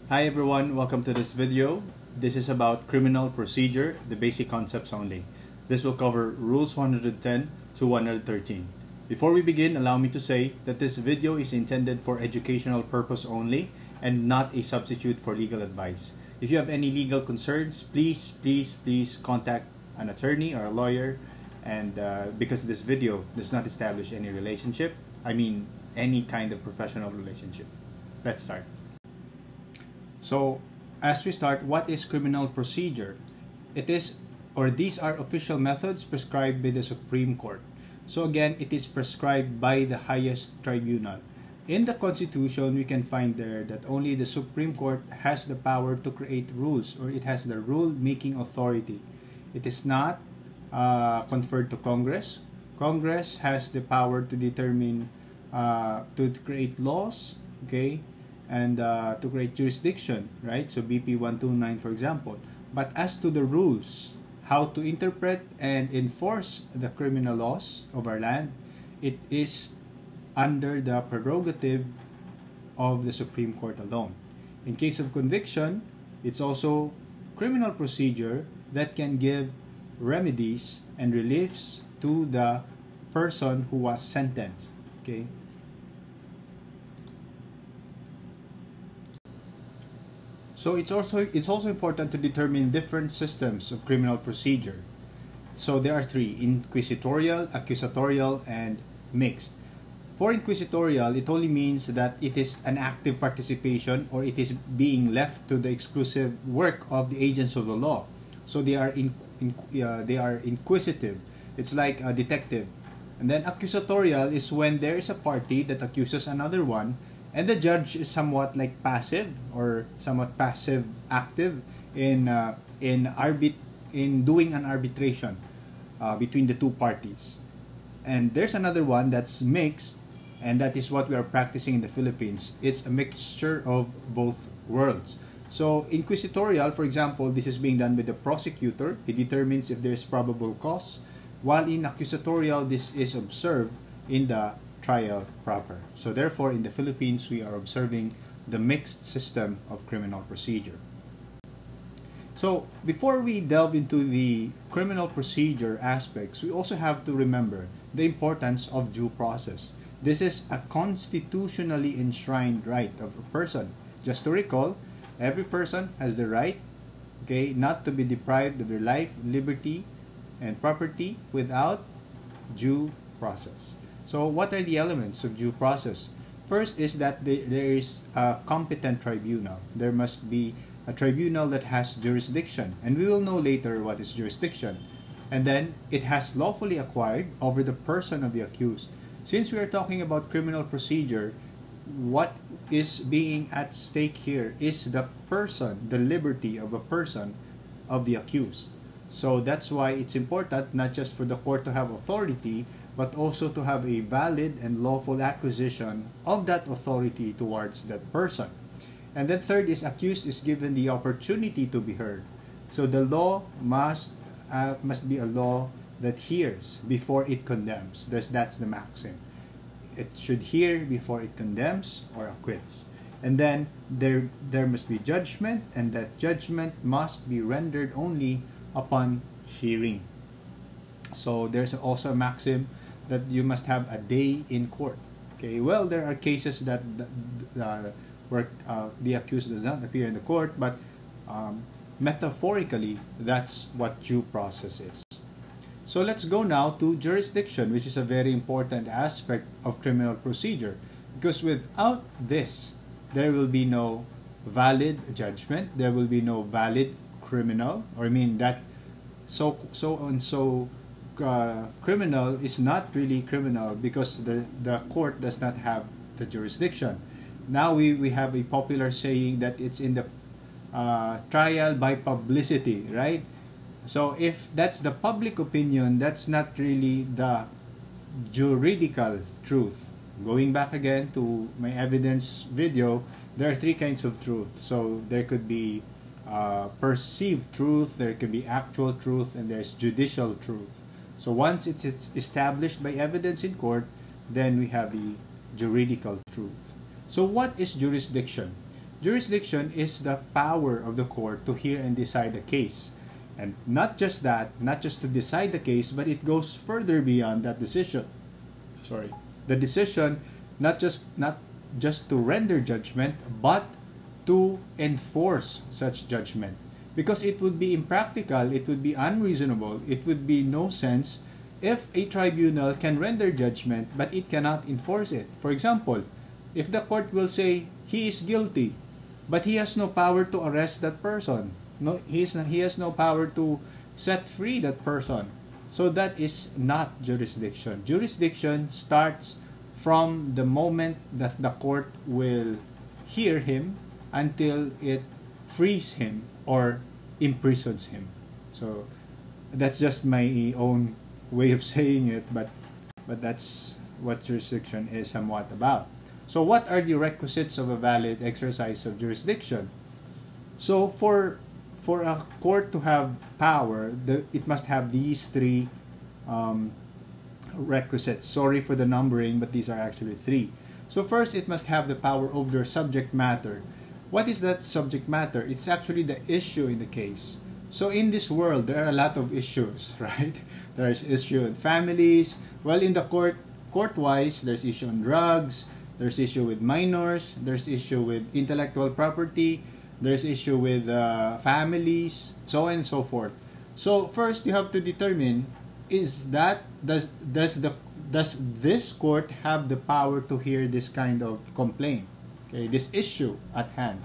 Hi everyone, welcome to this video. This is about criminal procedure, the basic concepts only. This will cover rules 110 to 113. Before we begin, allow me to say that this video is intended for educational purpose only and not a substitute for legal advice. If you have any legal concerns, please contact an attorney or a lawyer, and because this video does not establish any relationship, any kind of professional relationship. Let's start. So, as we start, what is criminal procedure? These are official methods prescribed by the Supreme Court. So again, it is prescribed by the highest tribunal. In the Constitution, we can find there that only the Supreme Court has the power to create rules, or it has the rule-making authority. It is not conferred to Congress. Congress has the power to determine, to create laws, okay? And to create jurisdiction, right? So BP 129, for example. But as to the rules, how to interpret and enforce the criminal laws of our land, it is under the prerogative of the Supreme Court alone. In case of conviction, it's also criminal procedure that can give remedies and reliefs to the person who was sentenced, okay? So it's also important to determine different systems of criminal procedure. So there are three: inquisitorial, accusatorial, and mixed. For inquisitorial, it only means that it is an active participation, or it is being left to the exclusive work of the agents of the law. So they are inquisitive. It's like a detective. And then accusatorial is when there is a party that accuses another one, and the judge is somewhat like passive, or somewhat passive active in doing an arbitration between the two parties. And there's another one that's mixed, and that is what we are practicing in the Philippines. It's a mixture of both worlds. So inquisitorial, for example, this is being done by the prosecutor. He determines if there is probable cause, while in accusatorial, this is observed in the trial proper. So therefore, in the Philippines, we are observing the mixed system of criminal procedure. So before we delve into the criminal procedure aspects, we also have to remember the importance of due process. This is a constitutionally enshrined right of a person. Just to recall, every person has the right, okay, not to be deprived of their life, liberty, and property without due process. So what are the elements of due process? First is that there is a competent tribunal. There must be a tribunal that has jurisdiction. And we will know later what is jurisdiction. And then it has lawfully acquired over the person of the accused. Since we are talking about criminal procedure, what is being at stake here is the person, the liberty of a person of the accused. So that's why it's important not just for the court to have authority, but also to have a valid and lawful acquisition of that authority towards that person. And then third is accused is given the opportunity to be heard. So the law must be a law that hears before it condemns. That's the maxim. It should hear before it condemns or acquits. And then there must be judgment, and that judgment must be rendered only upon hearing. So there's also a maxim that you must have a day in court. Okay, well, there are cases that where the accused does not appear in the court, but metaphorically, that's what due process is. So let's go now to jurisdiction, which is a very important aspect of criminal procedure, because without this, there will be no valid judgment, there will be no valid criminal, or criminal is not really criminal because the court does not have the jurisdiction. Now we have a popular saying that it's in the trial by publicity, right? So if that's the public opinion, that's not really the juridical truth. Going back again to my evidence video, there are three kinds of truth. So there could be perceived truth, there could be actual truth, and there's judicial truth. So once it's established by evidence in court, then we have the juridical truth. So what is jurisdiction? jurisdiction is the power of the court to hear and decide a case. And not just that, not just to decide the case, but it goes further beyond that decision. Sorry. The decision not just to render judgment, but to enforce such judgment. Because it would be impractical, it would be unreasonable, it would be no sense if a tribunal can render judgment but it cannot enforce it. For example, if the court will say he is guilty, but he has no power to arrest that person, he has no power to set free that person, so that is not jurisdiction. Jurisdiction starts from the moment that the court will hear him until it frees him or imprisons him. So that's just my own way of saying it, but that's what jurisdiction is somewhat about. So what are the requisites of a valid exercise of jurisdiction? So for a court to have power, it must have these three requisites. Sorry for the numbering, but these are actually three. So first, it must have the power over their subject matter. What is that subject matter? It's actually the issue in the case. So in this world, there are a lot of issues, right? There's issue in families. Well, in the court-wise, there's issue on drugs, there's issue with minors, there's issue with intellectual property, there's issue with families, so on and so forth. So first, you have to determine, does this court have the power to hear this kind of complaint? Okay, this issue at hand.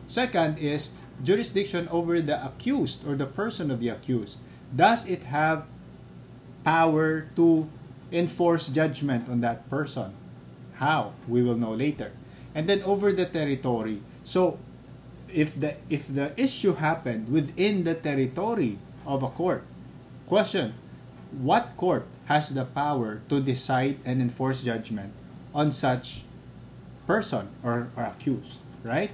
Second is jurisdiction over the accused or the person of the accused. Does it have power to enforce judgment on that person? How? We will know later. And then over the territory. So if the issue happened within the territory of a court, question, what court has the power to decide and enforce judgment on such person or accused, right?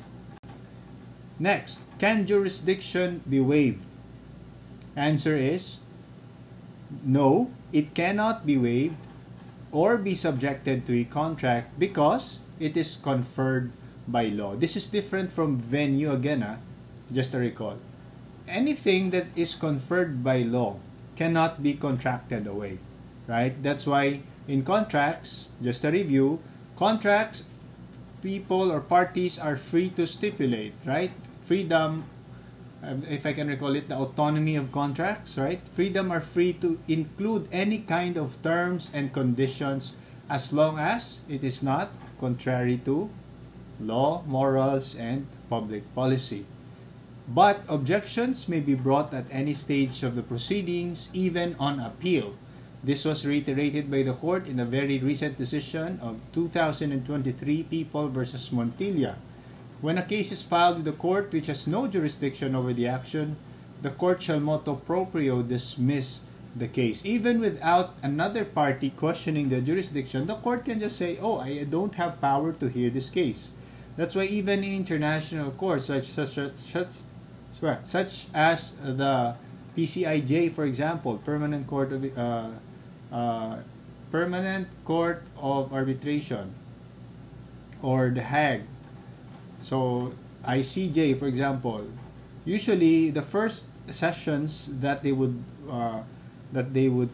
Next, can jurisdiction be waived? Answer is no, it cannot be waived or be subjected to a contract because it is conferred by law. This is different from venue again, just to recall. Anything that is conferred by law cannot be contracted away, right? That's why in contracts, just a review, contracts, people or parties are free to stipulate, right? Freedom, if I can recall it, the autonomy of contracts, right? Freedom are free to include any kind of terms and conditions as long as it is not contrary to law, morals, and public policy. But objections may be brought at any stage of the proceedings, even on appeal. This was reiterated by the court in a very recent decision of 2023 People versus Montilla. When a case is filed with the court which has no jurisdiction over the action, the court shall motu proprio dismiss the case. Even without another party questioning the jurisdiction, the court can just say, oh, I don't have power to hear this case. That's why even in international courts, such as the PCIJ, for example, Permanent Court of Arbitration, or The Hague. So ICJ, for example, usually the first sessions that they would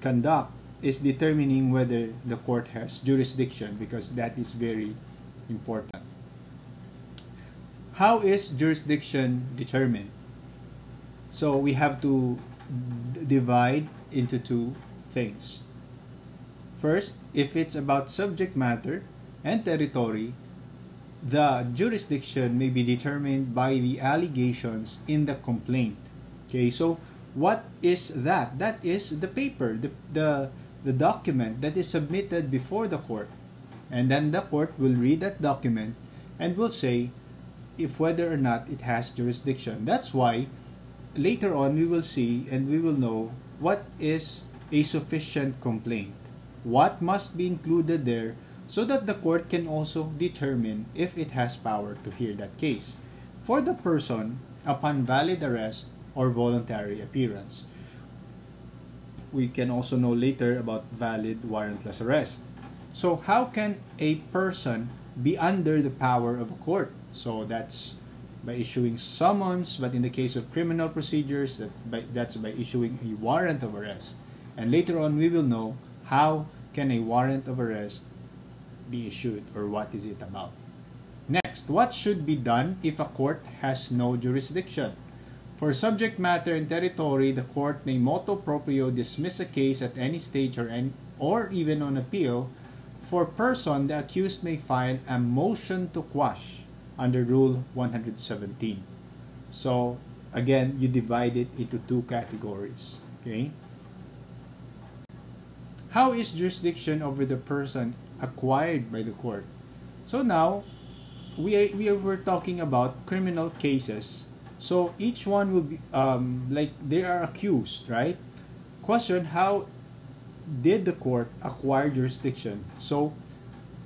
conduct is determining whether the court has jurisdiction, because that is very important. How is jurisdiction determined? So we have to divide into two things. First, if it's about subject matter and territory, the jurisdiction may be determined by the allegations in the complaint. Okay, so what is that? That is the paper, the document that is submitted before the court. And then the court will read that document and will say if whether or not it has jurisdiction. That's why later on we will see and we will know what is a sufficient complaint. What must be included there so that the court can also determine if it has power to hear that case for the person upon valid arrest or voluntary appearance. We can also know later about valid warrantless arrest. So how can a person be under the power of a court? So that's by issuing summons, but in the case of criminal procedures, that's by issuing a warrant of arrest. And later on, we will know how can a warrant of arrest be issued, or what is it about. Next, what should be done if a court has no jurisdiction? For subject matter and territory, the court may motu proprio dismiss a case at any stage or even on appeal. For person, the accused may file a motion to quash under Rule 117. So, again, you divide it into two categories. Okay? How is jurisdiction over the person acquired by the court? So now, we were talking about criminal cases. So each one will be, like they are accused, right? Question, how did the court acquire jurisdiction? So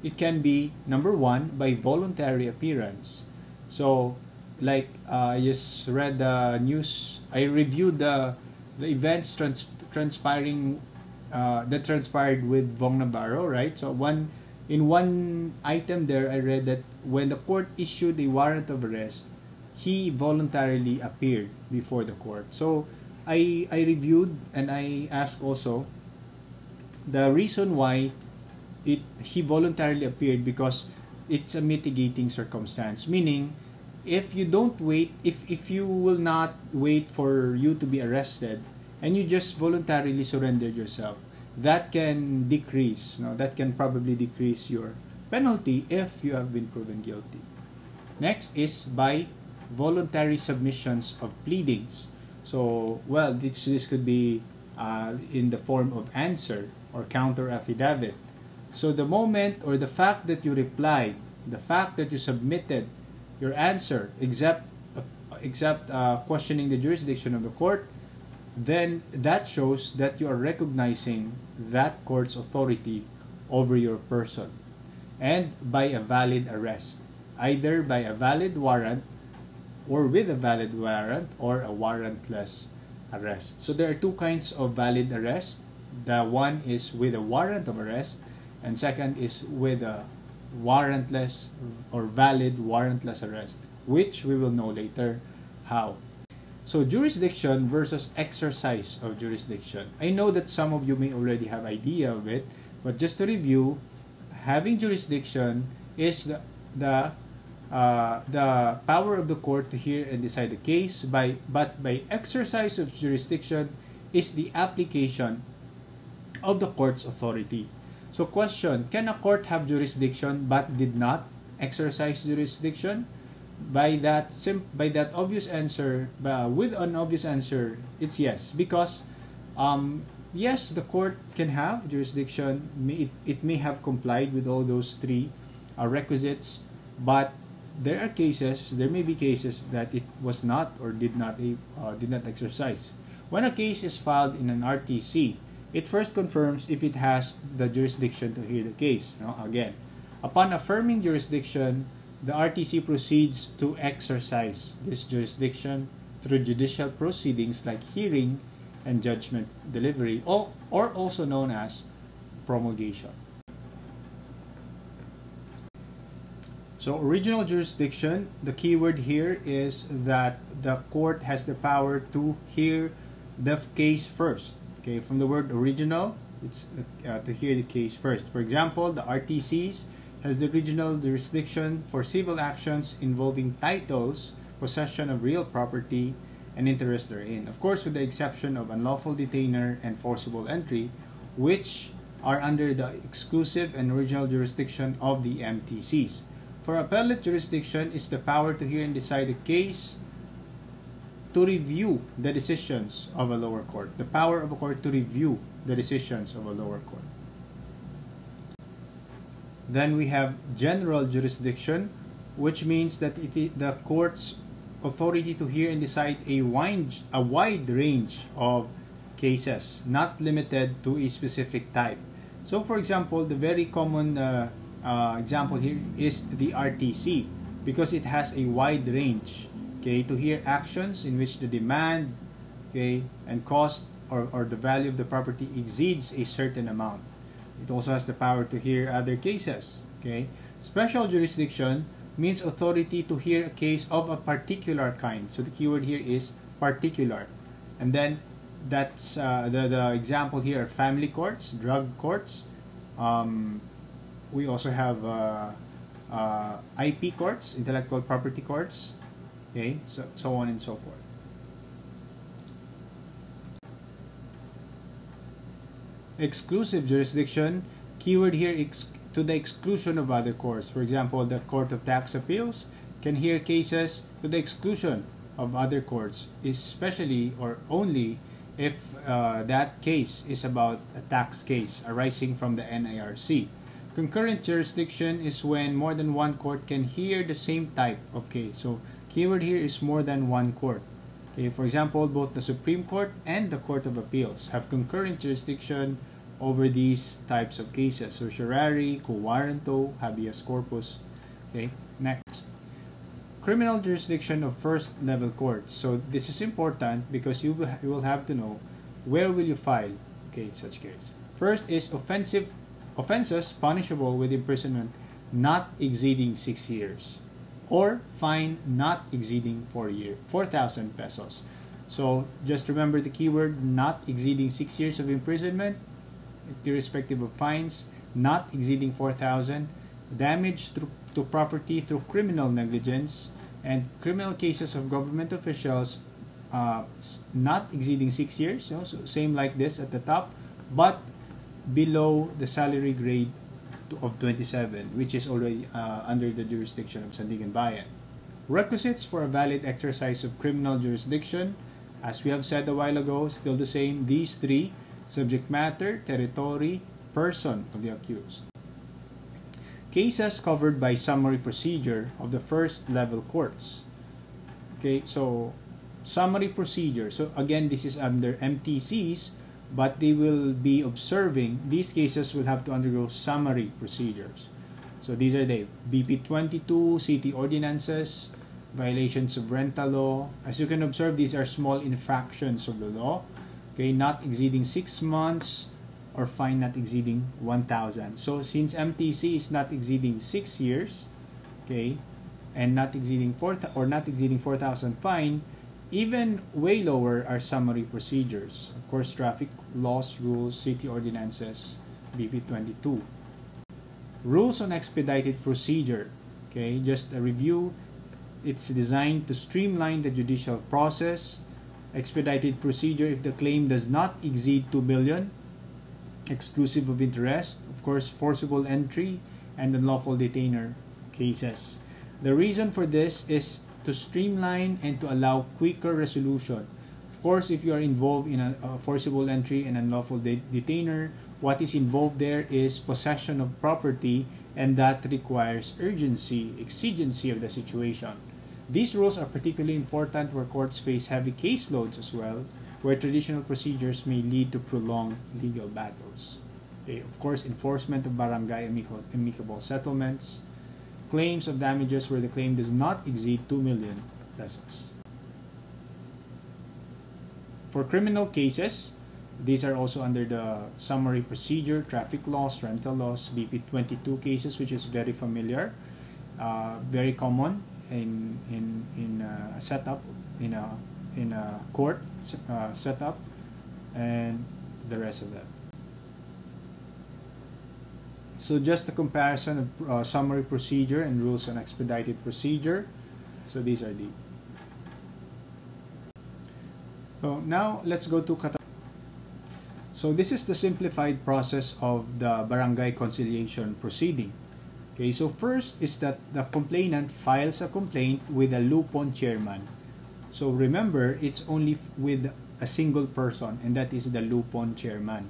it can be, number one, by voluntary appearance. So like I just read the news, I reviewed the events transpiring that transpired with Vong Navarro, right? So in one item there, I read that when the court issued a warrant of arrest, he voluntarily appeared before the court. So I reviewed and I asked also the reason why he voluntarily appeared, because it's a mitigating circumstance, meaning if you don't wait, if you will not wait for you to be arrested and you just voluntarily surrendered yourself, that can decrease, that can probably decrease your penalty if you have been proven guilty. Next is by voluntary submissions of pleadings. So, well, this could be in the form of answer or counter affidavit. So the moment or the fact that you replied, the fact that you submitted your answer, except questioning the jurisdiction of the court, then that shows that you are recognizing that court's authority over your person, and by a valid arrest, either by a valid warrant or with a valid warrant or a warrantless arrest. So there are two kinds of valid arrest. The one is with a warrant of arrest, and second is with a warrantless or valid warrantless arrest, which we will know later how. So jurisdiction versus exercise of jurisdiction. I know that some of you may already have idea of it, but just to review, having jurisdiction is the power of the court to hear and decide the case. But by exercise of jurisdiction is the application of the court's authority. So question, can a court have jurisdiction but did not exercise jurisdiction? By that obvious answer, with an obvious answer, it's yes. Because yes, the court can have jurisdiction. It may have complied with all those three requisites, but there may be cases that it was not or did not exercise. When a case is filed in an RTC, it first confirms if it has the jurisdiction to hear the case. Again, upon affirming jurisdiction, the RTC proceeds to exercise this jurisdiction through judicial proceedings like hearing and judgment delivery, or also known as promulgation. So original jurisdiction, the key word here is that the court has the power to hear the case first. Okay, from the word original, it's to hear the case first. For example, the RTCs has the original jurisdiction for civil actions involving titles, possession of real property, and interest therein. Of course, with the exception of unlawful detainer and forcible entry, which are under the exclusive and original jurisdiction of the MTCs. For appellate jurisdiction is the power to hear and decide a case, to review the decisions of a lower court. The power of a court to review the decisions of a lower court. Then we have general jurisdiction, which means that the court's authority to hear and decide a wide range of cases, not limited to a specific type. So for example, the very common example here is the RTC, because it has a wide range, okay, to hear actions in which the demand, okay, and cost or the value of the property exceeds a certain amount. It also has the power to hear other cases. Okay, special jurisdiction means authority to hear a case of a particular kind. So the keyword here is particular. And then that's the example here: family courts, drug courts. We also have IP courts, intellectual property courts. Okay, so on and so forth. Exclusive jurisdiction, keyword here, to the exclusion of other courts. For example, the Court of Tax Appeals can hear cases to the exclusion of other courts, especially or only if that case is about a tax case arising from the NIRC. Concurrent jurisdiction is when more than one court can hear the same type of case. So keyword here is more than one court. Okay, for example, both the Supreme Court and the Court of Appeals have concurrent jurisdiction over these types of cases: certiorari, quo warranto, habeas corpus. Okay, next. Criminal jurisdiction of first level courts. So this is important because you will have to know where will you file such case. First is offenses punishable with imprisonment not exceeding 6 years, or fine not exceeding 4,000 pesos. So just remember the keyword not exceeding 6 years of imprisonment, irrespective of fines, not exceeding 4,000, damage to property through criminal negligence, and criminal cases of government officials not exceeding 6 years. So same like this at the top, but below the salary grade of 27, which is already under the jurisdiction of Sandiganbayan. Requisites for a valid exercise of criminal jurisdiction, as we have said a while ago, still the same. These three: subject matter, territory, person of the accused. Cases covered by summary procedure of the first level courts. Okay, so summary procedure. So again, this is under MTCs, but they will be observing, these cases will have to undergo summary procedures. So these are the BP 22, city ordinances, violations of rental law. As you can observe, these are small infractions of the law. Okay, not exceeding 6 months, or fine not exceeding 1,000. So since MTC is not exceeding 6 years, okay, and not exceeding 4,000 fine, even way lower are summary procedures. Of course, traffic laws, rules, city ordinances, BP 22. Rules on expedited procedure. Okay, just a review. It's designed to streamline the judicial process. Expedited procedure if the claim does not exceed 2 billion, exclusive of interest, of course, forcible entry, and unlawful detainer cases. The reason for this is to streamline and to allow quicker resolution. Of course, if you are involved in a forcible entry and unlawful detainer, what is involved there is possession of property, and that requires urgency, exigency of the situation. These rules are particularly important where courts face heavy caseloads as well, where traditional procedures may lead to prolonged legal battles. Okay, of course, enforcement of barangay amicable settlements, claims of damages where the claim does not exceed 2 million pesos. For criminal cases, these are also under the summary procedure, traffic laws, rental laws, BP 22 cases, which is very familiar, very common in a setup, in a court setup, and the rest of that. So just a comparison of summary procedure and rules on expedited procedure. So these are the. So now let's go to Katarungang. So this is the simplified process of the barangay conciliation proceeding. Okay, so first is that the complainant files a complaint with a lupon chairman. So remember, it's only with a single person, and that is the lupon chairman.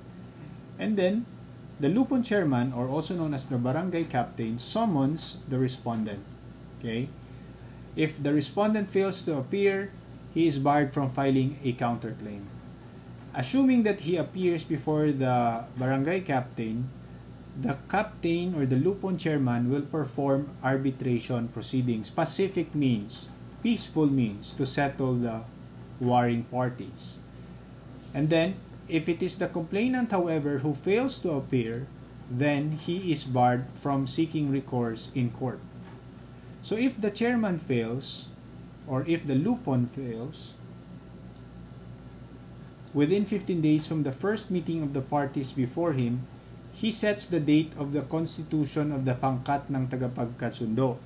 And then the lupon chairman, or also known as the barangay captain, summons the respondent. Okay, if the respondent fails to appear, he is barred from filing a counterclaim. Assuming that he appears before the barangay captain, the captain or the lupon chairman will perform arbitration proceedings, pacific means, peaceful means, to settle the warring parties. And then, if it is the complainant, however, who fails to appear, then he is barred from seeking recourse in court. So if the chairman fails, or if the lupon fails, within 15 days from the first meeting of the parties before him, he sets the date of the constitution of the pangkat ng tagapagkasundo.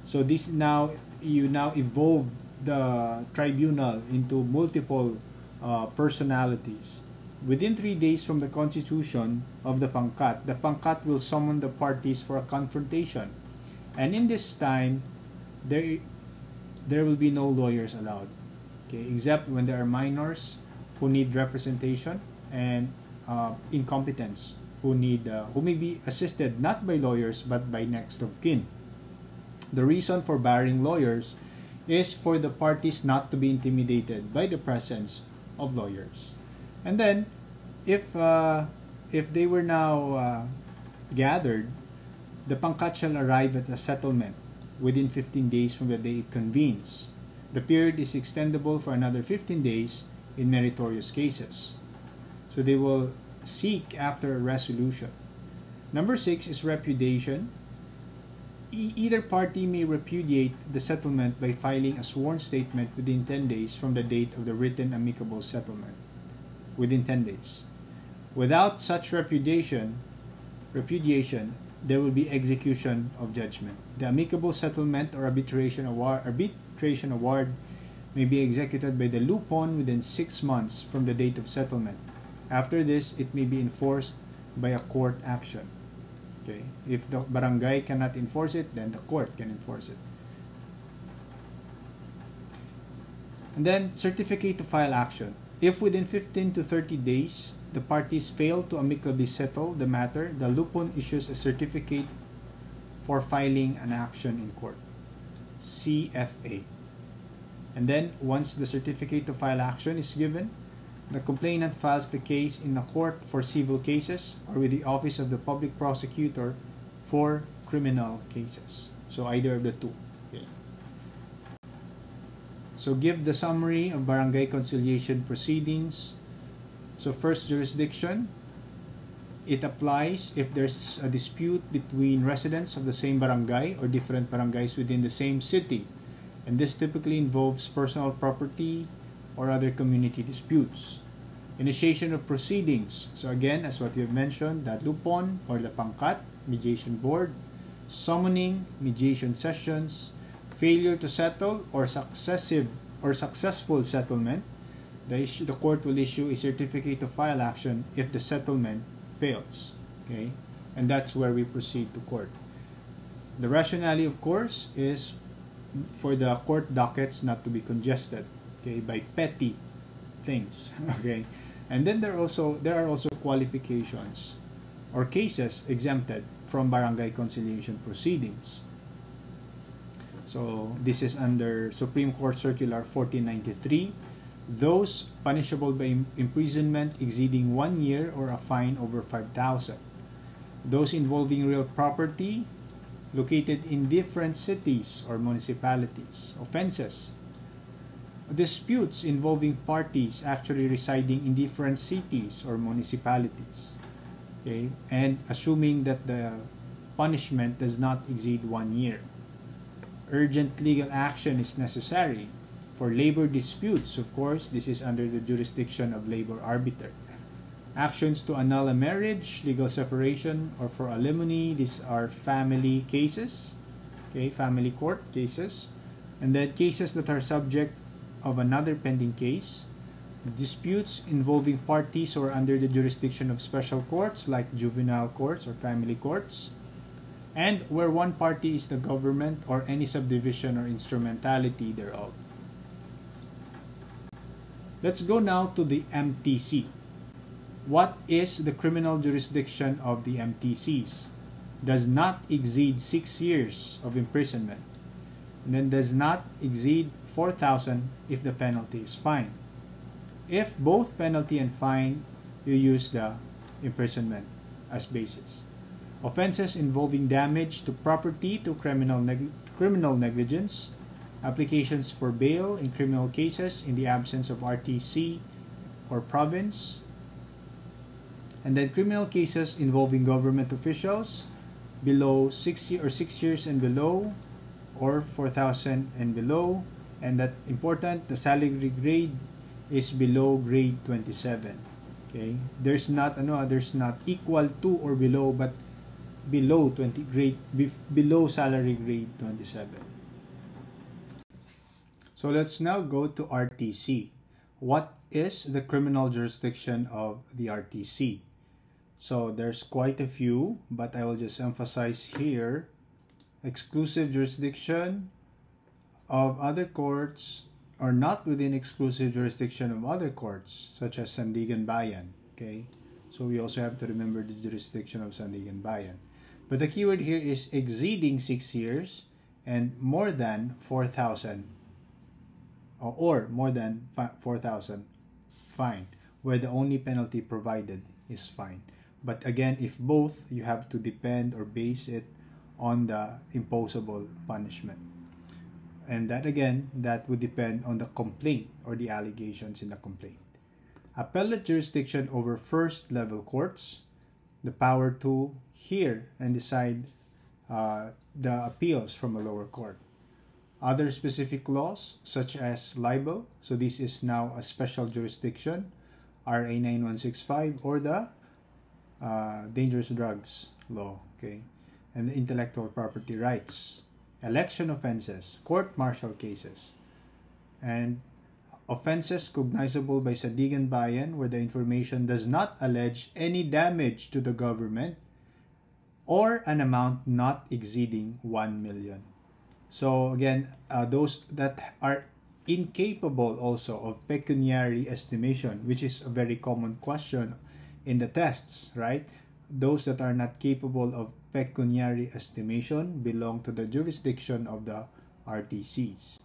So this now, you now evolve the tribunal into multiple personalities. Within 3 days from the constitution of the pangkat will summon the parties for a confrontation. And in this time, there will be no lawyers allowed, okay, except when there are minors who need representation and incompetents who may be assisted not by lawyers but by next of kin. The reason for barring lawyers is for the parties not to be intimidated by the presence of lawyers. And then, if they were now gathered, the pangkat shall arrive at a settlement within 15 days from the day it convenes. The period is extendable for another 15 days in meritorious cases. So they will seek after a resolution. Number 6 is repudiation. Either party may repudiate the settlement by filing a sworn statement within 10 days from the date of the written amicable settlement. Within 10 days. Without such repudiation, there will be execution of judgment. The amicable settlement or arbitration award may be executed by the lupon within 6 months from the date of settlement. After this, it may be enforced by a court action. Okay? If the barangay cannot enforce it, then the court can enforce it. And then, certificate to file action. If within 15 to 30 days, the parties fail to amicably settle the matter, the lupon issues a certificate for filing an action in court. CFA. And then, once the certificate to file action is given, the complainant files the case in a court for civil cases or with the office of the public prosecutor for criminal cases. So either of the two. Okay. So give the summary of barangay conciliation proceedings. So first, jurisdiction. It applies if there's a dispute between residents of the same barangay or different barangays within the same city. And this typically involves personal property or other community disputes. Initiation of proceedings. So again, as what we have mentioned, that lupon or the pangkat, mediation board, summoning, mediation sessions, failure to settle or successful settlement, the court will issue a certificate to file action if the settlement fails. Okay? And that's where we proceed to court. The rationale, of course, is for the court dockets not to be congested, okay, by petty things. Okay? And then there are also qualifications or cases exempted from barangay conciliation proceedings. So this is under Supreme Court Circular 1493. Those punishable by imprisonment exceeding 1 year or a fine over 5,000. Those involving real property located in different cities or municipalities. Offenses. Disputes involving parties actually residing in different cities or municipalities. Okay? And assuming that the punishment does not exceed 1 year. Urgent legal action is necessary. For labor disputes, of course, this is under the jurisdiction of labor arbiter. Actions to annul a marriage, legal separation, or for alimony, these are family cases, okay, family court cases. And then cases that are subject of another pending case, disputes involving parties who are under the jurisdiction of special courts like juvenile courts or family courts, and where one party is the government or any subdivision or instrumentality thereof. Let's go now to the MTC. What is the criminal jurisdiction of the MTCs? Does not exceed 6 years of imprisonment, and then does not exceed 4,000 if the penalty is fine. If both penalty and fine, you use the imprisonment as basis. Offenses involving damage to property to criminal negligence, applications for bail in criminal cases in the absence of RTC or province, and then criminal cases involving government officials below 6 years and below, or 4,000 and below. And that important, the salary grade is below grade 27. Okay, there's not equal to or below, but below below salary grade 27. So let's now go to RTC. What is the criminal jurisdiction of the RTC? So there's quite a few, but I will just emphasize here: exclusive jurisdiction of other courts, or not within exclusive jurisdiction of other courts, such as Sandiganbayan. Okay, so we also have to remember the jurisdiction of Sandiganbayan. But the keyword here is exceeding 6 years and more than 4,000, or more than 4,000 fine, where the only penalty provided is fine. But again, if both, you have to depend or base it on the imposable punishment. And that again, that would depend on the complaint or the allegations in the complaint. Appellate jurisdiction over first level courts, the power to hear and decide the appeals from a lower court. Other specific laws such as libel, so this is now a special jurisdiction, RA 9165, or the dangerous drugs law, okay, and the intellectual property rights, election offenses, court-martial cases, and offenses cognizable by Sandiganbayan where the information does not allege any damage to the government or an amount not exceeding 1 million. So again, those that are incapable also of pecuniary estimation, which is a very common question in the tests, right? Those that are not capable of pecuniary estimation belong to the jurisdiction of the RTCs.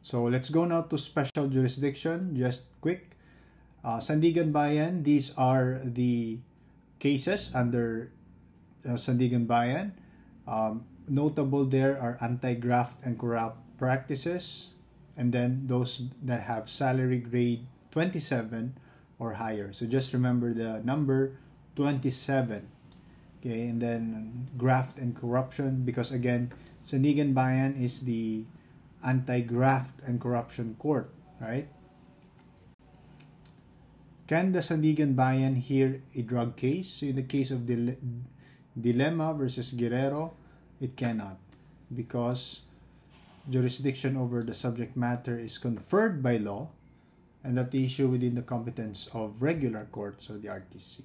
So let's go now to special jurisdiction, just quick. Sandiganbayan, these are the cases under Sandiganbayan. Notable there are anti-graft and corrupt practices, and then those that have salary grade 27 or higher. So just remember the number 27. Okay, and then graft and corruption, because again, Sandiganbayan is the anti-graft and corruption court, right? Can the Sandiganbayan hear a drug case? So in the case of Dilemma versus Guerrero, it cannot, because jurisdiction over the subject matter is conferred by law, and that the issue within the competence of regular courts or the RTC.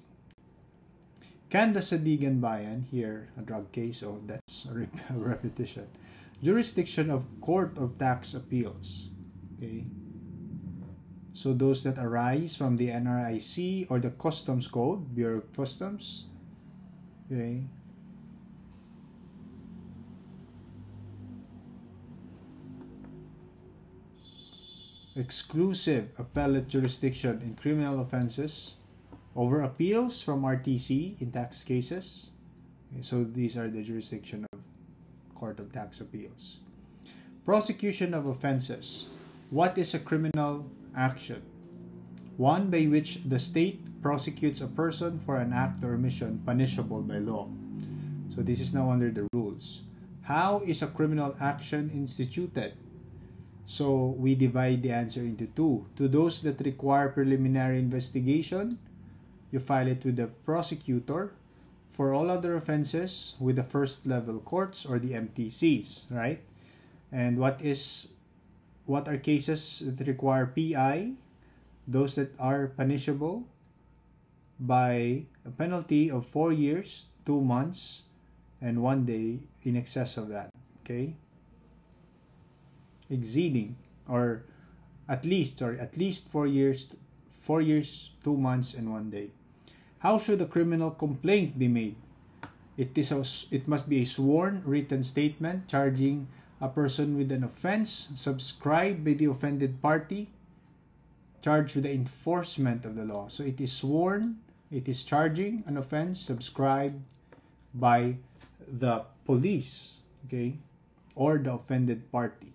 Can the Sandiganbayan hear a drug case? Oh, that's a repetition. Jurisdiction of Court of Tax Appeals. Okay. So those that arise from the NRIC or the Customs Code, Bureau of Customs. Okay. Exclusive appellate jurisdiction in criminal offenses over appeals from RTC in tax cases. Okay, so these are the jurisdiction of Court of Tax Appeals. Prosecution of offenses. What is a criminal action? One by which the state prosecutes a person for an act or omission punishable by law. So this is now under the rules. How is a criminal action instituted? So we divide the answer into two. To those that require preliminary investigation, you file it with the prosecutor. For all other offenses, with the first level courts or the MTCs, right? And what are cases that require PI? Those that are punishable by a penalty of 4 years, 2 months, and 1 day in excess of that, okay? Exceeding, or at least 4 years, 2 months, and 1 day. How should a criminal complaint be made? It must be a sworn written statement charging a person with an offense subscribed by the offended party, charged with the enforcement of the law. So it is sworn, it is charging an offense subscribed by the police, okay, or the offended party.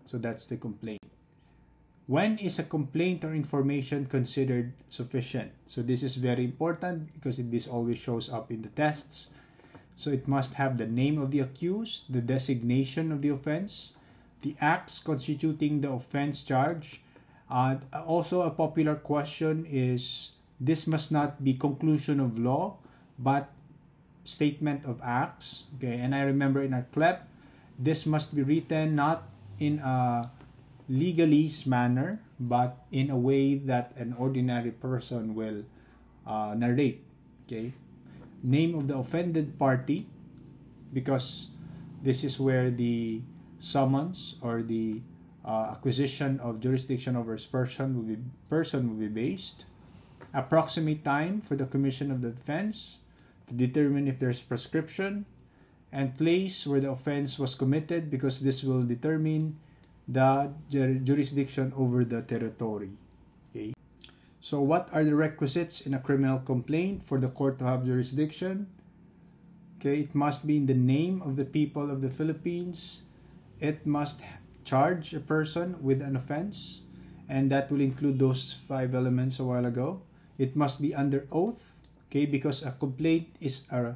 So that's the complaint. When is a complaint or information considered sufficient? So this is very important because this always shows up in the tests. So it must have the name of the accused, the designation of the offense, the acts constituting the offense charge. Also, a popular question is, this must not be conclusion of law, but statement of acts. Okay, and I remember in our CLEP, this must be written not in a legalese manner, but in a way that an ordinary person will narrate. Okay, name of the offended party, because this is where the summons or the acquisition of jurisdiction over person will be based. Approximate time for the commission of the offense to determine if there's prescription, and place where the offense was committed, because this will determine the jurisdiction over the territory. Okay. So what are the requisites in a criminal complaint for the court to have jurisdiction? Okay, it must be in the name of the people of the Philippines. It must charge a person with an offense, and that will include those 5 elements a while ago. It must be under oath, okay, because a complaint is a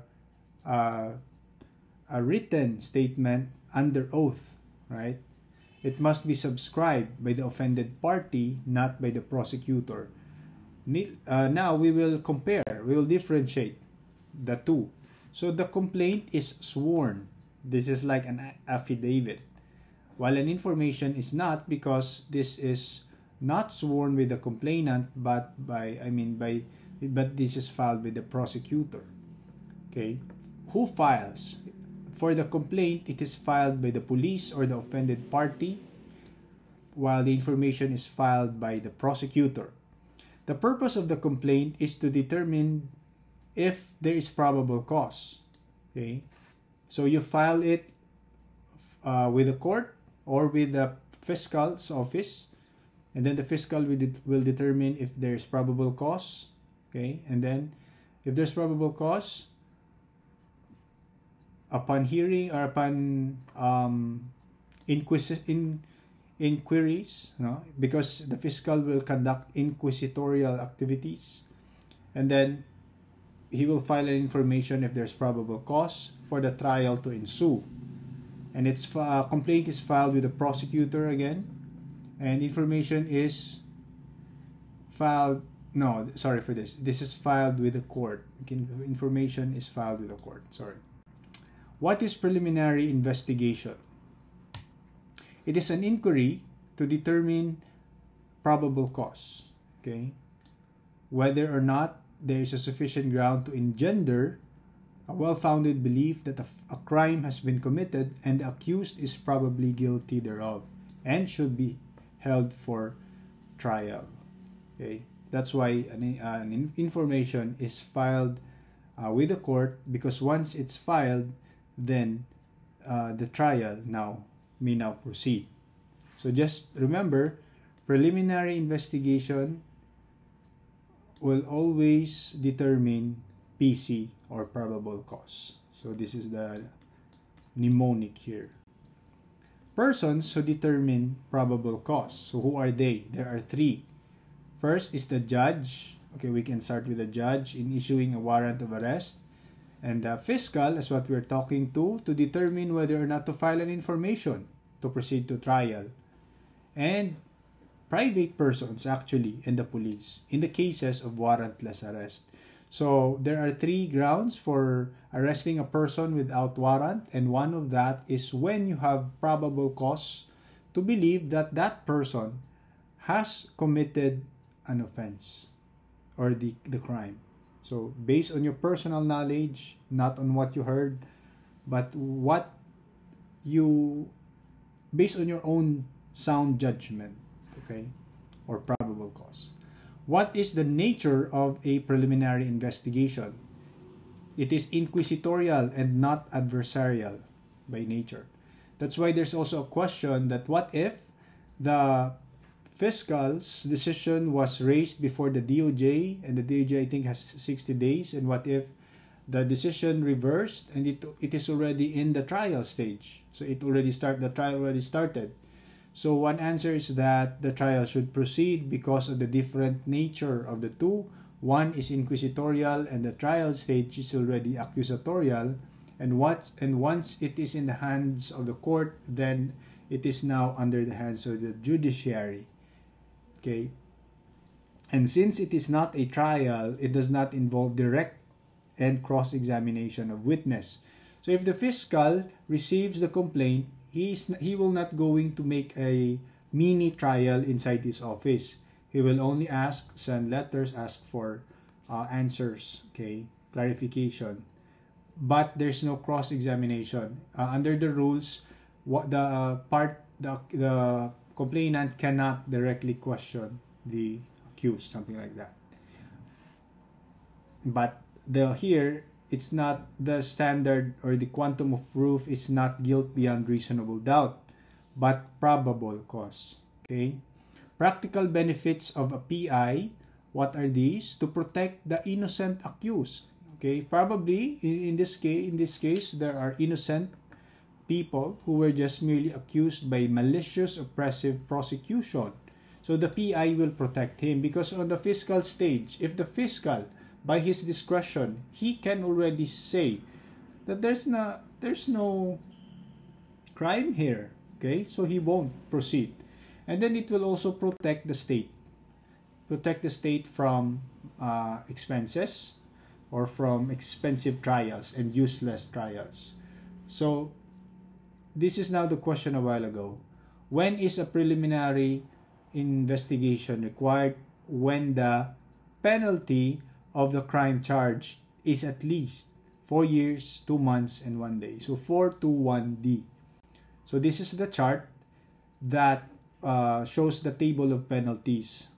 written statement under oath, right? It must be subscribed by the offended party, not by the prosecutor. Now we will compare, we will differentiate the two. So the complaint is sworn. This is like an affidavit, while an information is not, because this is not sworn with the complainant, but this is filed by the prosecutor. Okay, who files? For the complaint, it is filed by the police or the offended party, while the information is filed by the prosecutor. The purpose of the complaint is to determine if there is probable cause. Okay, so you file it with the court or with the fiscal's office, and then the fiscal will determine if there is probable cause. Okay, and then if there's probable cause, upon hearing or upon inquiries, because the fiscal will conduct inquisitorial activities, and then he will file an information if there's probable cause for the trial to ensue. And its complaint is filed with the prosecutor again, and information is filed. No, sorry for this. This is filed with the court. Information is filed with the court. Sorry. What is preliminary investigation? It is an inquiry to determine probable cause. Okay, whether or not there is a sufficient ground to engender a well-founded belief that a crime has been committed and the accused is probably guilty thereof and should be held for trial. Okay, that's why an information is filed with the court, because once it's filed, then the trial may now proceed. So just remember, preliminary investigation will always determine PC or probable cause. So this is the mnemonic here. Persons who determine probable cause. So who are they? There are 3. First is the judge. Okay, we can start with the judge in issuing a warrant of arrest. And the fiscal is what we're talking to determine whether or not to file an information to proceed to trial. And private persons, actually, and the police in the cases of warrantless arrest. So there are 3 grounds for arresting a person without warrant, and one of that is when you have probable cause to believe that that person has committed an offense or the crime. So based on your personal knowledge, not on what you heard, but based on your own sound judgment, okay, or probable cause. What is the nature of a preliminary investigation? It is inquisitorial and not adversarial by nature. That's why there's also a question that what if the fiscal's decision was raised before the DOJ, and the DOJ I think has 60 days, and what if the decision reversed and it is already in the trial stage? So the trial already started. So one answer is that the trial should proceed because of the different nature of the two. One is inquisitorial and the trial stage is already accusatorial. And once it is in the hands of the court, then it is now under the hands of the judiciary. Okay? And since it is not a trial, it does not involve direct and cross-examination of witness. So if the fiscal receives the complaint, he will not going to make a mini trial inside his office. He will only send letters, ask for answers, okay, clarification. But there's no cross-examination. Under the rules, the complainant cannot directly question the accused, something like that. But here, it's not the standard or the quantum of proof is not guilt beyond reasonable doubt, but probable cause. Okay? Practical benefits of a PI, what are these? To protect the innocent accused. Okay? Probably in this case, there are innocent people who were just merely accused by malicious, oppressive prosecution. So the PI will protect him because on the fiscal stage, if the fiscal by his discretion, he can already say that there's no crime here. Okay, so he won't proceed, and then it will also protect the state from expenses or from expensive trials and useless trials. So this is now the question a while ago: when is a preliminary investigation required? When the penalty of the crime charge is at least 4 years, 2 months, and 1 day. So 421D. So this is the chart that shows the table of penalties.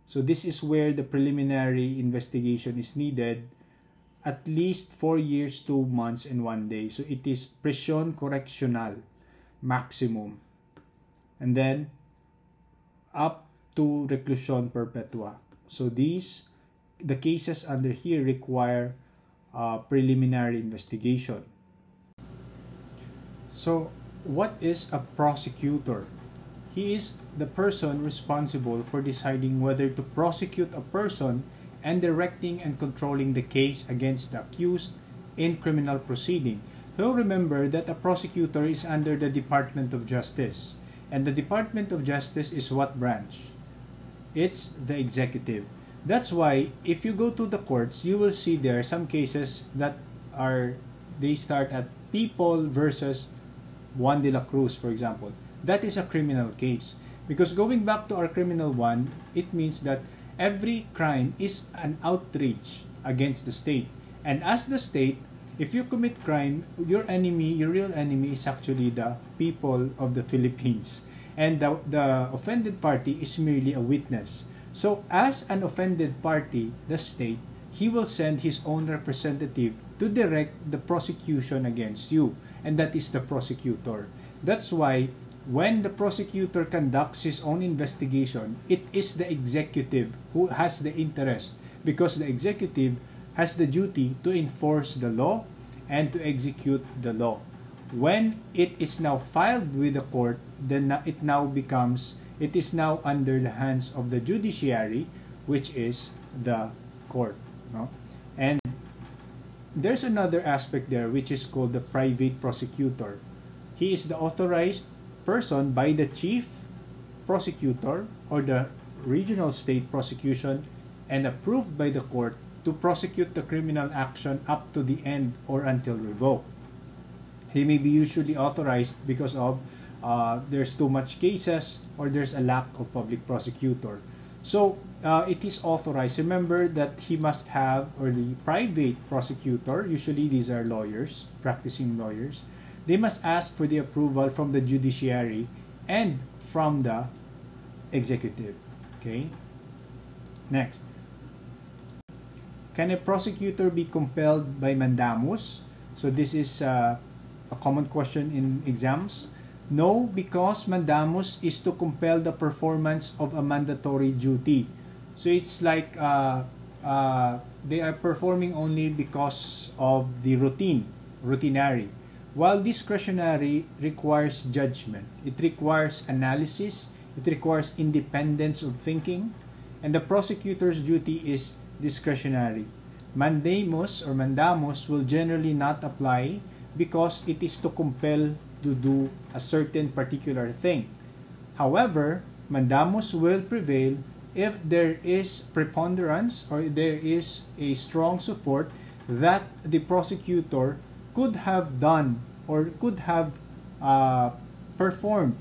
So this is where the preliminary investigation is needed. At least 4 years, 2 months, and 1 day. So it is prisión correccional maximum. And then up to reclusión perpetua. So the cases under here require preliminary investigation. So what is a prosecutor? He is the person responsible for deciding whether to prosecute a person and directing and controlling the case against the accused in criminal proceeding. So remember that a prosecutor is under the Department of Justice. And the Department of Justice is what branch? It's the executive. That's why if you go to the courts, you will see there some cases that they start at People versus Juan de la Cruz, for example. That is a criminal case. Because going back to our criminal one, it means that every crime is an outrage against the state. And as the state, if you commit crime, your real enemy is actually the people of the Philippines. And the offended party is merely a witness. So as an offended party, the state, he will send his own representative to direct the prosecution against you. And that is the prosecutor. That's why when the prosecutor conducts his own investigation, it is the executive who has the interest, because the executive has the duty to enforce the law and to execute the law. When it is now filed with the court, then it is now under the hands of the judiciary, which is the court. No? And there's another aspect there which is called the private prosecutor. He is the authorized person by the chief prosecutor or the regional state prosecution and approved by the court to prosecute the criminal action up to the end or until revoked. He may be usually authorized because of there's too much cases or there's a lack of public prosecutor. So it is authorized. Remember that he must have, or the private prosecutor, usually these are lawyers, practicing lawyers, they must ask for the approval from the judiciary and from the executive. Okay? Next. Can a prosecutor be compelled by mandamus? So this is a common question in exams. No, because mandamus is to compel the performance of a mandatory duty. So it's like they are performing only because of the routinary. while discretionary requires judgment. It requires analysis, it requires independence of thinking, and the prosecutor's duty is discretionary. Mandamus or mandamus will generally not apply because it is to compel to do a certain particular thing. However, mandamus will prevail if there is preponderance or there is a strong support that the prosecutor could have done or could have performed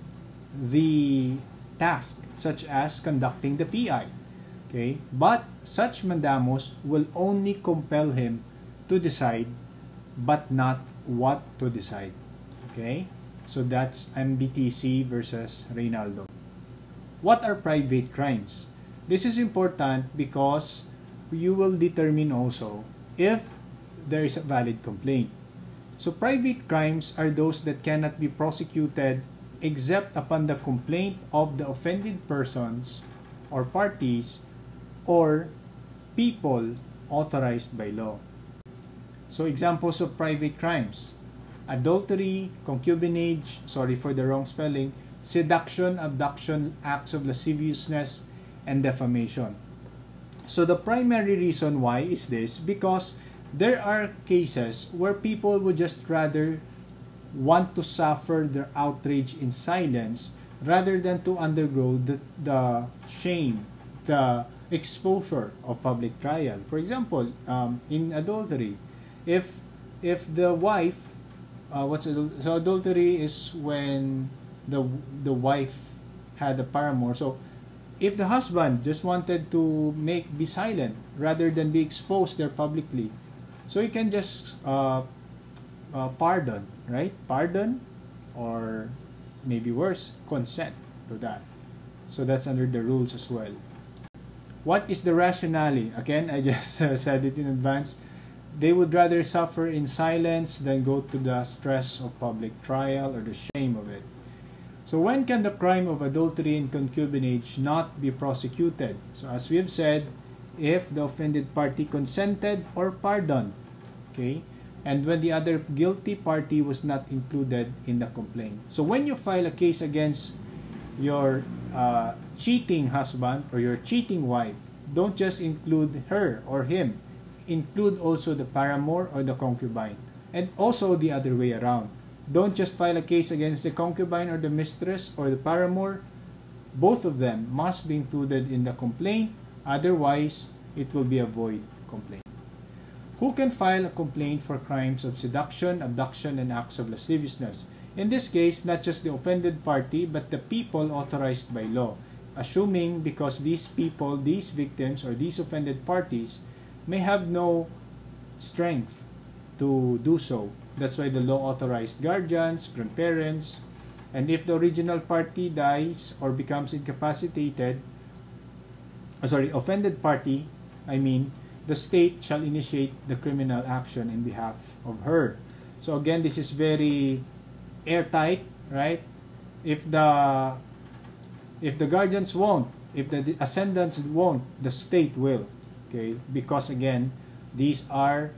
the task, such as conducting the PI. Okay, but such mandamus will only compel him to decide, but not what to decide. Okay, so that's MTC versus Reynaldo. What are private crimes? This is important because you will determine also if there is a valid complaint. So private crimes are those that cannot be prosecuted except upon the complaint of the offended persons or parties or people authorized by law. So examples of private crimes: adultery, concubinage, sorry for the wrong spelling, seduction, abduction, acts of lasciviousness, and defamation. So the primary reason why is this, because there are cases where people would just rather want to suffer their outrage in silence rather than to undergo the shame, the exposure of public trial. For example, in adultery, if the wife, so adultery is when the wife had a paramour. So if the husband just wanted to be silent rather than be exposed there publicly, so he can just pardon, right? Pardon, or maybe worse, consent to that. So that's under the rules as well. What is the rationale? Again, I just said it in advance. They would rather suffer in silence than go to the stress of public trial or the shame of it. So when can the crime of adultery and concubinage not be prosecuted? So as we have said, if the offended party consented or pardoned, okay, and when the other guilty party was not included in the complaint. So when you file a case against your cheating husband or your cheating wife, don't just include her or him. Include also the paramour or the concubine. And also the other way around. Don't just file a case against the concubine or the mistress or the paramour. Both of them must be included in the complaint. Otherwise, it will be a void complaint. Who can file a complaint for crimes of seduction, abduction, and acts of lasciviousness? In this case, not just the offended party, but the people authorized by law. Assuming because these people, these victims, or these offended parties may have no strength to do so. That's why the law authorized guardians, grandparents, and if the original party dies or becomes incapacitated, offended party, the state shall initiate the criminal action in behalf of her. So again, this is very airtight, right? If the guardians won't, if the ascendants won't, the state will. Okay, because again, these are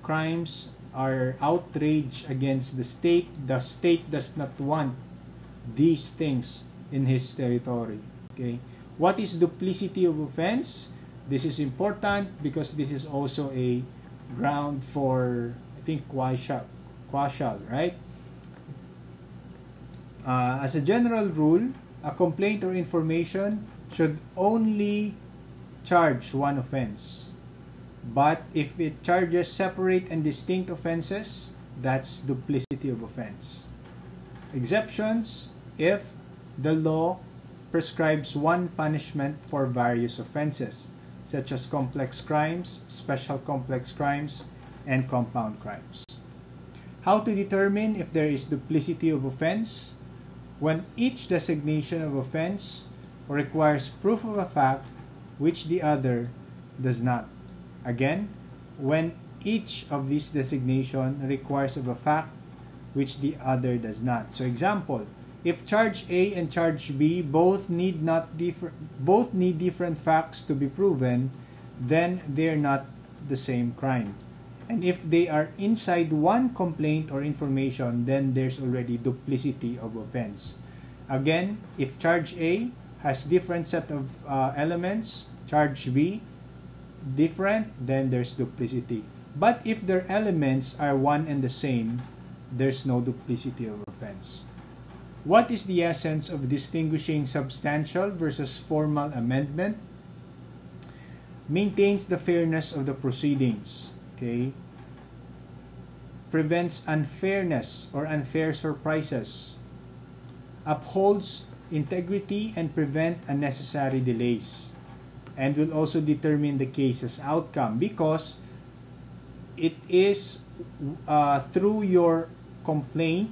crimes are outrage against the state. The state does not want these things in his territory. Okay, what is duplicity of offense? This is important because this is also a ground for, I think, quashal, right? As a general rule, a complaint or information should only charge one offense. But if it charges separate and distinct offenses, that's duplicity of offense. Exceptions: if the law prescribes one punishment for various offenses, such as complex crimes, special complex crimes, and compound crimes. How to determine if there is duplicity of offense? When each designation of offense requires proof of a fact which the other does not. Again, when each of these designation requires of a fact which the other does not. So example, if charge A and charge B both need different facts to be proven, then they're not the same crime. And if they are inside one complaint or information, then there's already duplicity of offense. Again, if charge A has different set of elements, charge B different, then there's duplicity. But if their elements are one and the same, there's no duplicity of offense. What is the essence of distinguishing substantial versus formal amendment? Maintains the fairness of the proceedings, okay? Prevents unfairness or unfair surprises. Upholds integrity and prevent unnecessary delays. And will also determine the case's outcome, because it is through your complaint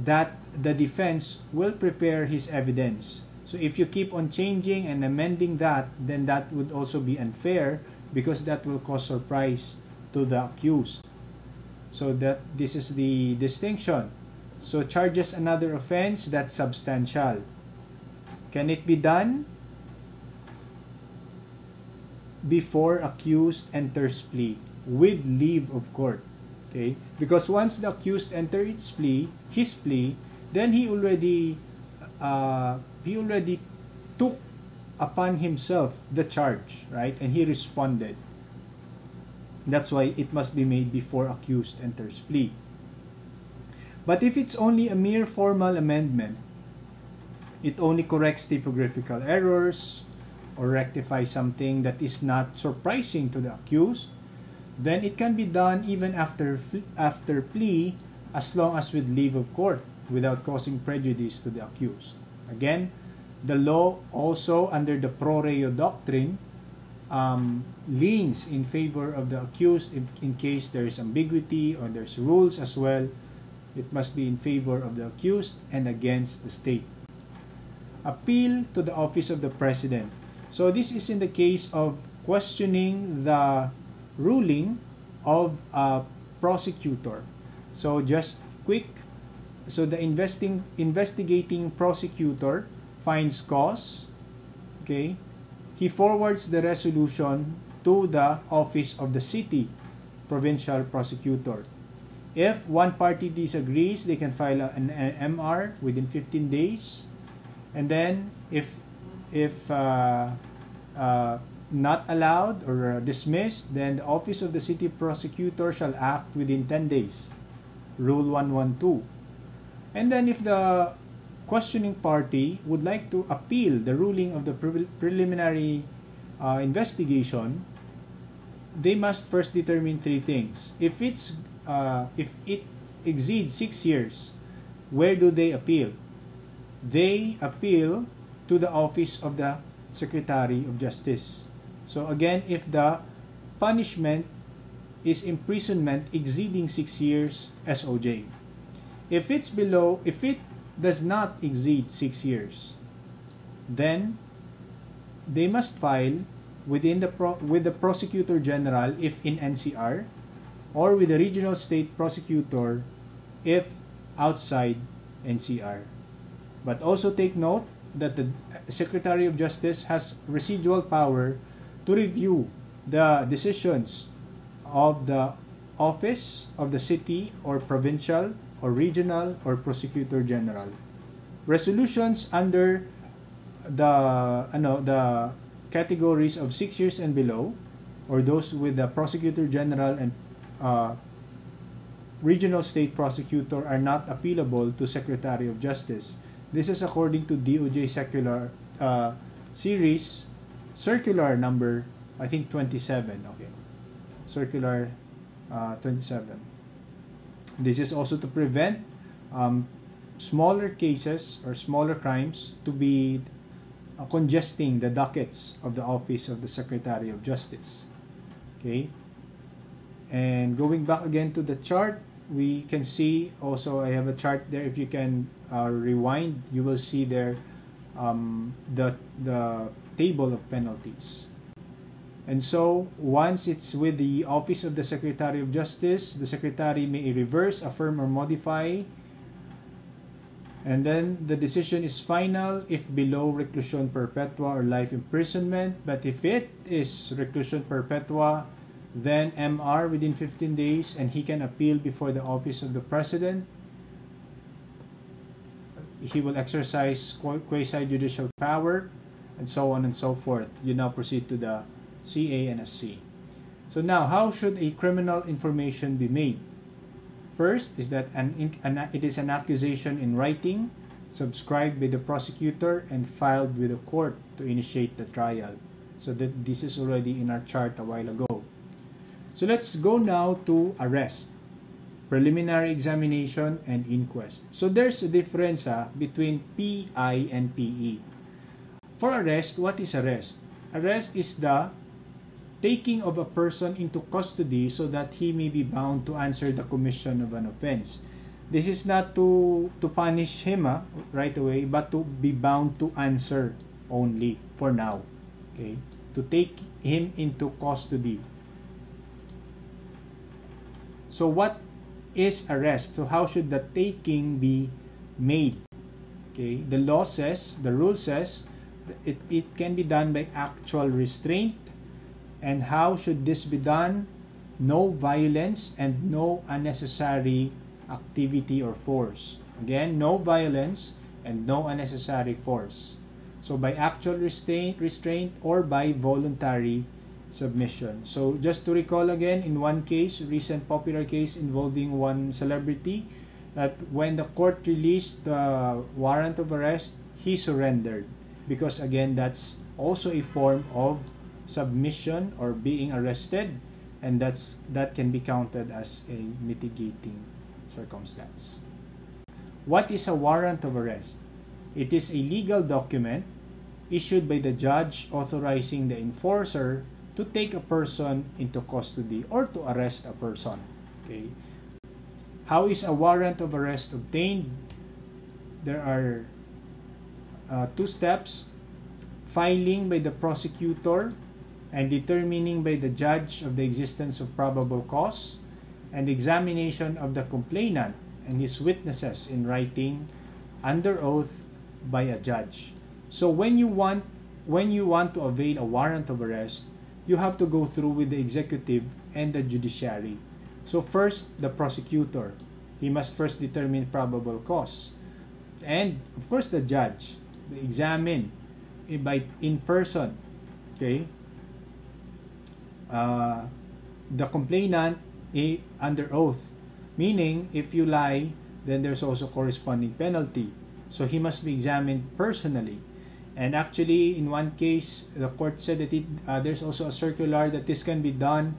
that the defense will prepare his evidence. So if you keep on changing and amending that, then that would also be unfair, because that will cause surprise to the accused. So that this is the distinction. So charges another offense that's substantial. Can it be done before accused enters plea with leave of court? Okay, because once the accused enters his plea, then he already took upon himself the charge, right? And he responded. That's why it must be made before accused enters plea. But if it's only a mere formal amendment, it only corrects typographical errors or rectifies something that is not surprising to the accused, then it can be done even after plea, as long as with leave of court, without causing prejudice to the accused. Again, the law also under the pro reo doctrine leans in favor of the accused in case there is ambiguity or there's rules as well. It must be in favor of the accused and against the state. Appeal to the office of the president. So this is in the case of questioning the ruling of a prosecutor. So just quick. So the investigating prosecutor finds cause. Okay. He forwards the resolution to the office of the city provincial prosecutor. If one party disagrees, they can file an MR within 15 days. And then if not allowed or dismissed, then the office of the city prosecutor shall act within 10 days. Rule 112. And then if the questioning party would like to appeal the ruling of the preliminary investigation, they must first determine three things. If it exceeds 6 years, where do they appeal? They appeal to the office of the Secretary of Justice. So again, if the punishment is imprisonment exceeding 6 years, SOJ. If it does not exceed 6 years, then they must file with the Prosecutor General if in NCR, or with the Regional State Prosecutor if outside NCR. But also take note that the Secretary of Justice has residual power to review the decisions of the office of the city or provincial or regional or Prosecutor General. Resolutions under the categories of 6 years and below, or those with the Prosecutor General and Regional State Prosecutor, are not appealable to Secretary of Justice. This is according to DOJ Circular Series, Circular number, I think 27. Okay, Circular 27. This is also to prevent smaller cases or smaller crimes to be congesting the dockets of the office of the Secretary of Justice. Okay, and going back again to the chart, we can see also, I have a chart there. If you can rewind, you will see there the table of penalties. And so once it's with the office of the Secretary of Justice, the Secretary may reverse, affirm, or modify. And then the decision is final if below reclusion perpetua or life imprisonment. But if it is reclusion perpetua, then MR within 15 days, and he can appeal before the office of the President. He will exercise quasi-judicial power, and so on and so forth. You now proceed to the CA and SC. So now, how should a criminal information be made? First is that it is an accusation in writing, subscribed by the prosecutor, and filed with the court to initiate the trial. So that this is already in our chart a while ago. So let's go now to arrest, preliminary examination, and inquest. So there's a difference between PI and PE. For arrest, what is arrest? Arrest is the taking of a person into custody so that he may be bound to answer the commission of an offense. This is not to punish him right away, but to be bound to answer only for now. Okay? To take him into custody. So what is arrest? So how should the taking be made? Okay? The law says, the rule says, it can be done by actual restraint. And how should this be done? No violence and no unnecessary activity or force. Again, no violence and no unnecessary force. So by actual restraint or by voluntary submission. So just to recall again, in one case, recent popular case involving one celebrity, that when the court released the warrant of arrest, he surrendered. Because again, that's also a form of submission or being arrested, and that can be counted as a mitigating circumstance. What is a warrant of arrest? It is a legal document issued by the judge authorizing the enforcer to take a person into custody or to arrest a person. Okay. How is a warrant of arrest obtained? There are two steps: filing by the prosecutor and determining by the judge of the existence of probable cause, and examination of the complainant and his witnesses in writing under oath by a judge. So when you want to avail a warrant of arrest, you have to go through with the executive and the judiciary. So first, the prosecutor. He must first determine probable cause. And of course the judge, examine in person, okay, the complainant under oath. Meaning, if you lie, then there's also corresponding penalty. So he must be examined personally. And actually, in one case, the court said that there's also a circular that this can be done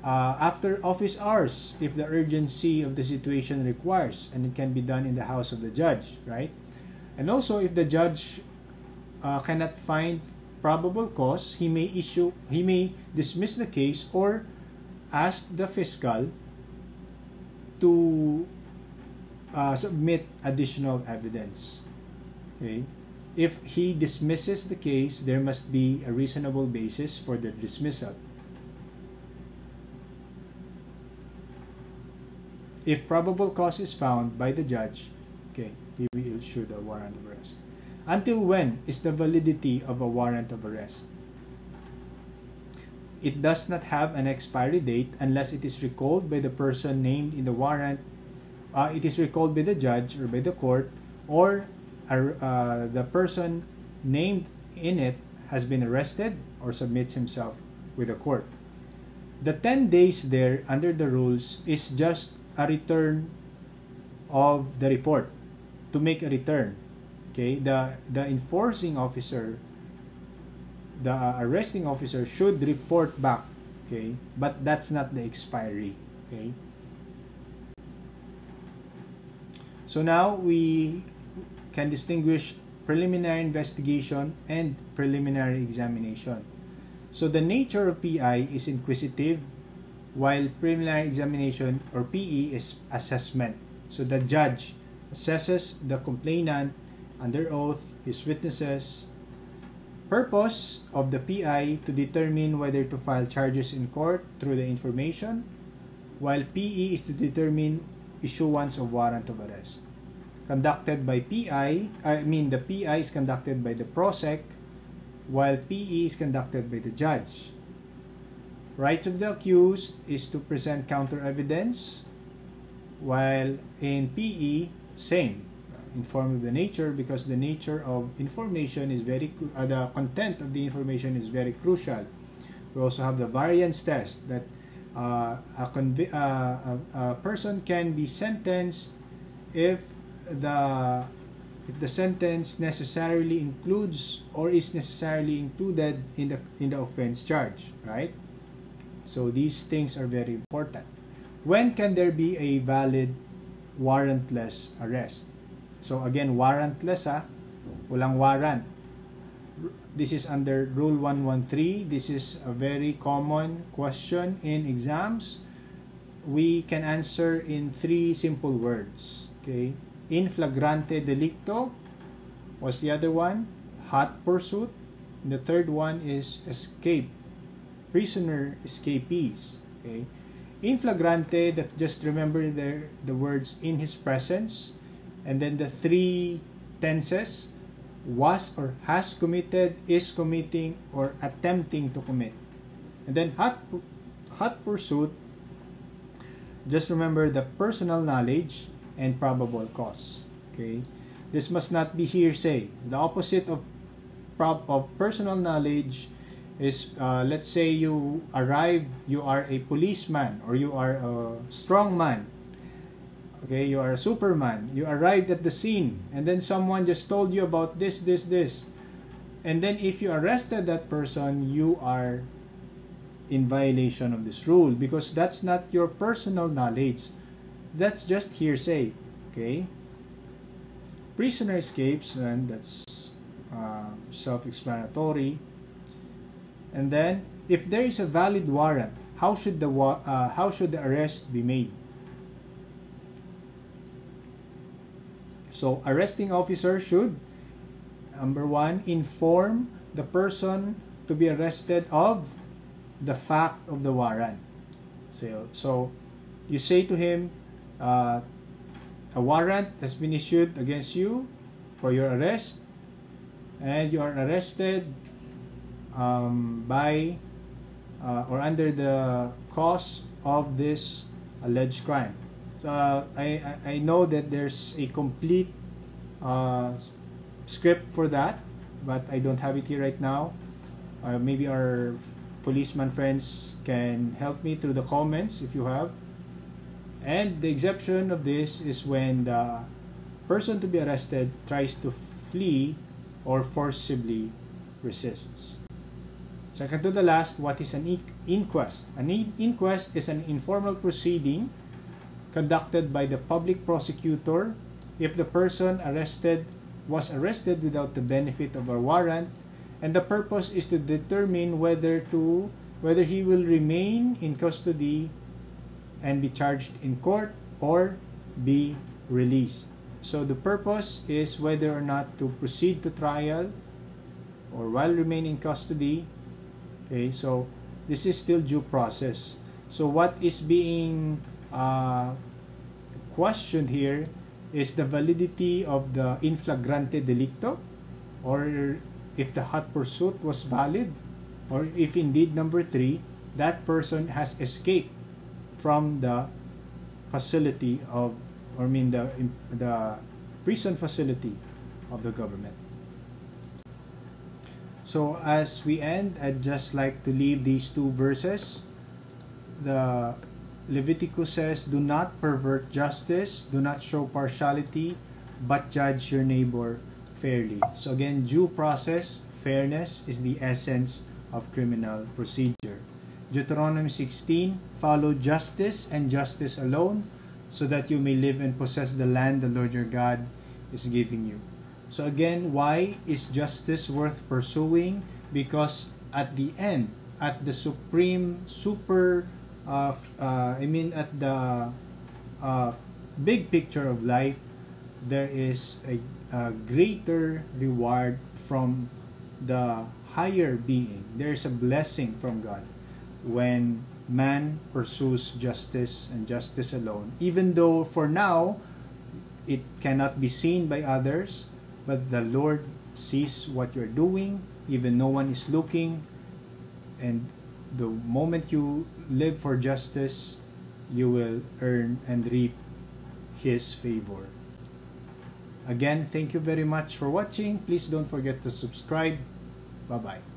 after office hours if the urgency of the situation requires, and it can be done in the house of the judge, right? And also, if the judge cannot find probable cause, he may dismiss the case or ask the fiscal to submit additional evidence. Okay? If he dismisses the case, there must be a reasonable basis for the dismissal. If probable cause is found by the judge, okay, he will issue the warrant of arrest. Until when is the validity of a warrant of arrest? It does not have an expiry date unless it is recalled by the person named in the warrant. It is recalled by the judge or by the court, or the person named in it has been arrested or submits himself with the court. The 10 days there under the rules is just a return of the report, to make a return. Okay, the enforcing officer, the arresting officer should report back. Okay, but that's not the expiry. Okay. So now we can distinguish preliminary investigation and preliminary examination. So the nature of PI is inquisitive, while preliminary examination or PE is assessment. So the judge assesses the complainant under oath, his witnesses. Purpose of the PI to determine whether to file charges in court through the information, while PE is to determine issuance of warrant of arrest. Conducted by the PI is conducted by the PROSEC, while PE is conducted by the judge. Rights of the accused is to present counter evidence, while in PE, same. Inform of the nature, because the nature of information is the content of the information is very crucial. We also have the variance test, that a person can be sentenced if the sentence necessarily includes or is necessarily included in the offense charge, right? So these things are very important. When can there be a valid warrantless arrest? So again, warrantless, walang warrant. This is under Rule 113. This is a very common question in exams. We can answer in 3 simple words. Okay, in flagrante delicto. What's the other one? Hot pursuit. And the third one is escape. Prisoner escapees. Okay, in flagrante, that just remember the words in his presence, and then the 3 tenses: was or has committed, is committing, or attempting to commit. And then hot pursuit, just remember the personal knowledge and probable cause. Okay, this must not be hearsay. The opposite of personal knowledge is, let's say you arrived, you are a policeman or you are a strong man. Okay, you are a superman. You arrived at the scene, and then someone just told you about this. And then if you arrested that person, you are in violation of this rule, because that's not your personal knowledge. That's just hearsay. Okay? Prisoner escapes, and that's self-explanatory. And then, if there is a valid warrant, how should the arrest be made? So, arresting officer should, number 1, inform the person to be arrested of the fact of the warrant. So you say to him, a warrant has been issued against you for your arrest, and you are arrested by or under the cause of this alleged crime. So I know that there's a complete script for that, but I don't have it here right now. Maybe our policeman friends can help me through the comments if you have. And the exception of this is when the person to be arrested tries to flee or forcibly resists. Second to the last, what is an inquest? An inquest is an informal proceeding conducted by the public prosecutor if the person was arrested without the benefit of a warrant, and the purpose is to determine whether he will remain in custody and be charged in court or be released. So the purpose is whether or not to proceed to trial or while remaining in custody. Okay, so this is still due process. So what is being questioned here is the validity of the in flagrante delicto, or if the hot pursuit was valid, or if indeed, number 3, that person has escaped from the facility of, or the prison facility of the government. So as we end, I'd just like to leave these 2 verses. The Leviticus says, "Do not pervert justice, do not show partiality, but judge your neighbor fairly." So again, due process, fairness is the essence of criminal procedure. Deuteronomy 16, "Follow justice and justice alone, so that you may live and possess the land the Lord your God is giving you." So again, why is justice worth pursuing? Because at the end, at the at the big picture of life, there is a greater reward from the higher being. There is a blessing from God when man pursues justice and justice alone, even though for now it cannot be seen by others, but the Lord sees what you're doing, even no one is looking, and The moment you live for justice, you will earn and reap His favor. Again, thank you very much for watching. Please don't forget to subscribe. Bye-bye.